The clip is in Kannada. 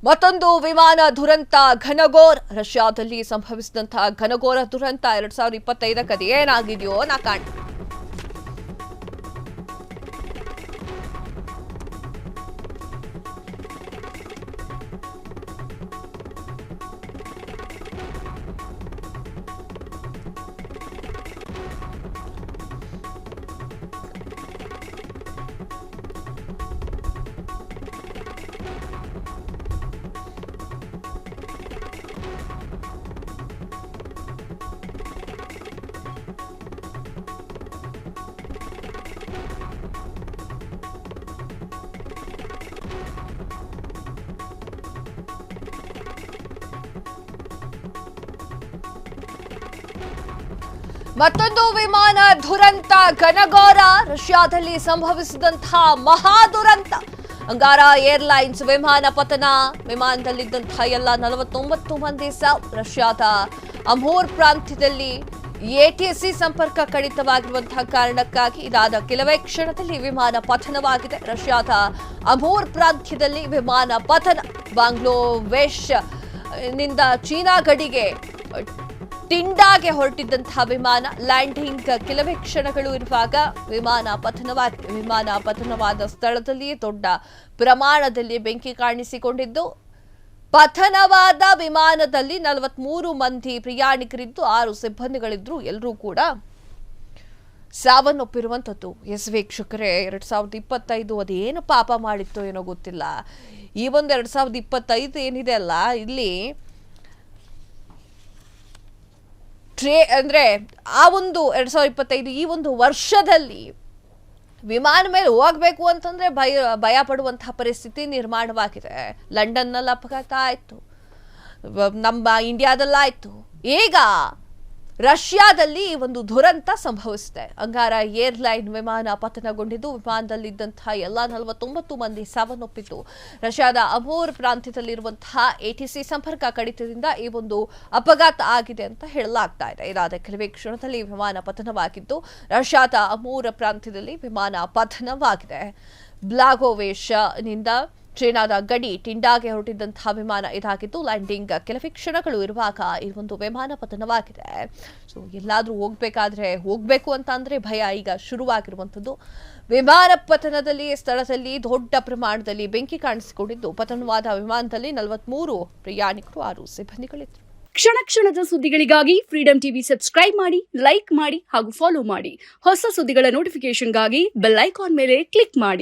ಮತ್ತೊಂದು ವಿಮಾನ ದುರಂತ ಘನಘೋರ ರಷ್ಯಾದಲ್ಲಿ ಸಂಭವಿಸಿದಂತಹ ಘನಘೋರ ದುರಂತ 2025 ಅದು ಏನಾಗಿದೆಯೋ ಕಾಣ ಮತ್ತೊಂದು ವಿಮಾನ ದುರಂತ ಘನಘೋರ ರಷ್ಯಾದಲ್ಲಿ ಸಂಭವಿಸಿದಂತಹ ಮಹಾ ದುರಂತ ಅಂಗಾರ ಏರ್ಲೈನ್ಸ್ ವಿಮಾನ ಪತನ ವಿಮಾನದಲ್ಲಿದ್ದಂತಹ ಎಲ್ಲ 49 ಮಂದಿ ಸಾವು ರಷ್ಯಾದ ಅಮೂರ್ ಪ್ರಾಂತ್ಯದಲ್ಲಿ ಎಟಿಸಿ ಸಂಪರ್ಕ ಕಡಿತವಾಗಿರುವಂತಹ ಕಾರಣಕ್ಕಾಗಿ ಇದಾದ ಕೆಲವೇ ಕ್ಷಣದಲ್ಲಿ ವಿಮಾನ ಪತನವಾಗಿದೆ ರಷ್ಯಾದ ಅಮೂರ್ ಪ್ರಾಂತ್ಯದಲ್ಲಿ ವಿಮಾನ ಪತನ ಬಾಂಗ್ಲೋದೇಶ್ ನಿಂದ ಚೀನಾ ಗಡಿಗೆ ಟಿಂಡಾಗೆ ಹೊರಟಿದ್ದಂತಹ ವಿಮಾನ ಲ್ಯಾಂಡಿಂಗ್ ಕೆಲವೇ ಕ್ಷಣಗಳು ಇರುವಾಗ ವಿಮಾನ ಪತನವಾದ ಸ್ಥಳದಲ್ಲಿ ದೊಡ್ಡ ಪ್ರಮಾಣದಲ್ಲಿ ಬೆಂಕಿ ಕಾಣಿಸಿಕೊಂಡಿದ್ದು ಪತನವಾದ ವಿಮಾನದಲ್ಲಿ 43 ಮಂದಿ ಪ್ರಯಾಣಿಕರಿದ್ದು 6 ಸಿಬ್ಬಂದಿಗಳಿದ್ರು ಎಲ್ಲರೂ ಕೂಡ ಸಾವನ್ನಪ್ಪಿರುವಂಥದ್ದು. ಎಸ್ ವೀಕ್ಷಕರೇ 2025 ಅದೇನು ಪಾಪ ಮಾಡಿತ್ತೋ ಏನೋ ಗೊತ್ತಿಲ್ಲ. ಈ ಒಂದು 2025 ಏನಿದೆ ಅಲ್ಲ ಇಲ್ಲಿ ಅಂದ್ರೆ ಆ ಒಂದು 2025 ಈ ಒಂದು ವರ್ಷದಲ್ಲಿ ವಿಮಾನ ಮೇಲೆ ಹೋಗ್ಬೇಕು ಅಂತಂದ್ರೆ ಭಯ ಪಡುವಂತಹ ಪರಿಸ್ಥಿತಿ ನಿರ್ಮಾಣವಾಗಿದೆ. ಲಂಡನ್ನಲ್ಲಿ ಅಪಘಾತ ಆಯ್ತು, ನಮ್ಮ ಇಂಡಿಯಾದಲ್ಲಾಯ್ತು, ಈಗ ರಷ್ಯಾದಲ್ಲಿ ಒಂದು ದುರಂತ ಸಂಭವಿಸಿದೆ. ಅಂಗಾರ ಏರ್ಲೈನ್ ವಿಮಾನ ಪತನಗೊಂಡಿದ್ದು ವಿಮಾನದಲ್ಲಿದ್ದಂತಹ ಎಲ್ಲ 49 ಮಂದಿ ಸಾವನ್ನಪ್ಪಿದ್ದು ರಷ್ಯಾದ ಅಮೂರ್ ಪ್ರಾಂತ್ಯದಲ್ಲಿರುವಂತಹ ಎಟಿಸಿ ಸಂಪರ್ಕ ಕಡಿತದಿಂದ ಈ ಒಂದು ಅಪಘಾತ ಆಗಿದೆ ಅಂತ ಹೇಳಲಾಗ್ತಾ ಇದೆ. ಇದಾದ ಕೆಲವೇ ಕ್ಷಣದಲ್ಲಿ ವಿಮಾನ ಪತನವಾಗಿದ್ದು ರಷ್ಯಾದ ಅಮೂರ್ ಪ್ರಾಂತ್ಯದಲ್ಲಿ ವಿಮಾನ ಪತನವಾಗಿದೆ. ಬ್ಲಾಗೋವೇಶ್ನಿಂದ ಚೀನಾದ ಗಡಿ ಟಿಂಡಾಗೆ ಹೊರಟಿದ್ದಂತಹ ವಿಮಾನ ಇದಾಗಿದ್ದು ಲ್ಯಾಂಡಿಂಗ್ ಕೆಲವೇ ಕ್ಷಣಗಳು ಇರುವಾಗ ಈ ಒಂದು ವಿಮಾನ ಪತನವಾಗಿದೆ. ಸೊ ಎಲ್ಲಾದ್ರೂ ಹೋಗ್ಬೇಕು ಅಂತ ಅಂದ್ರೆ ಭಯ ಈಗ ಶುರುವಾಗಿರುವಂಥದ್ದು. ವಿಮಾನ ಪತನದಲ್ಲಿ ಸ್ಥಳದಲ್ಲಿ ದೊಡ್ಡ ಪ್ರಮಾಣದಲ್ಲಿ ಬೆಂಕಿ ಕಾಣಿಸಿಕೊಂಡಿದ್ದು ಪತನವಾದ ವಿಮಾನದಲ್ಲಿ 43 ಪ್ರಯಾಣಿಕರು 6 ಸಿಬ್ಬಂದಿಗಳಿದ್ರು. ಕ್ಷಣ ಕ್ಷಣದ ಸುದ್ದಿಗಳಿಗಾಗಿ ಫ್ರೀಡಂ ಟಿವಿ ಸಬ್ಸ್ಕ್ರೈಬ್ ಮಾಡಿ, ಲೈಕ್ ಮಾಡಿ ಹಾಗೂ ಫಾಲೋ ಮಾಡಿ. ಹೊಸ ಸುದ್ದಿಗಳ ನೋಟಿಫಿಕೇಶನ್ಗಾಗಿ ಬೆಲ್ ಐಕಾನ್ ಮೇಲೆ ಕ್ಲಿಕ್ ಮಾಡಿ.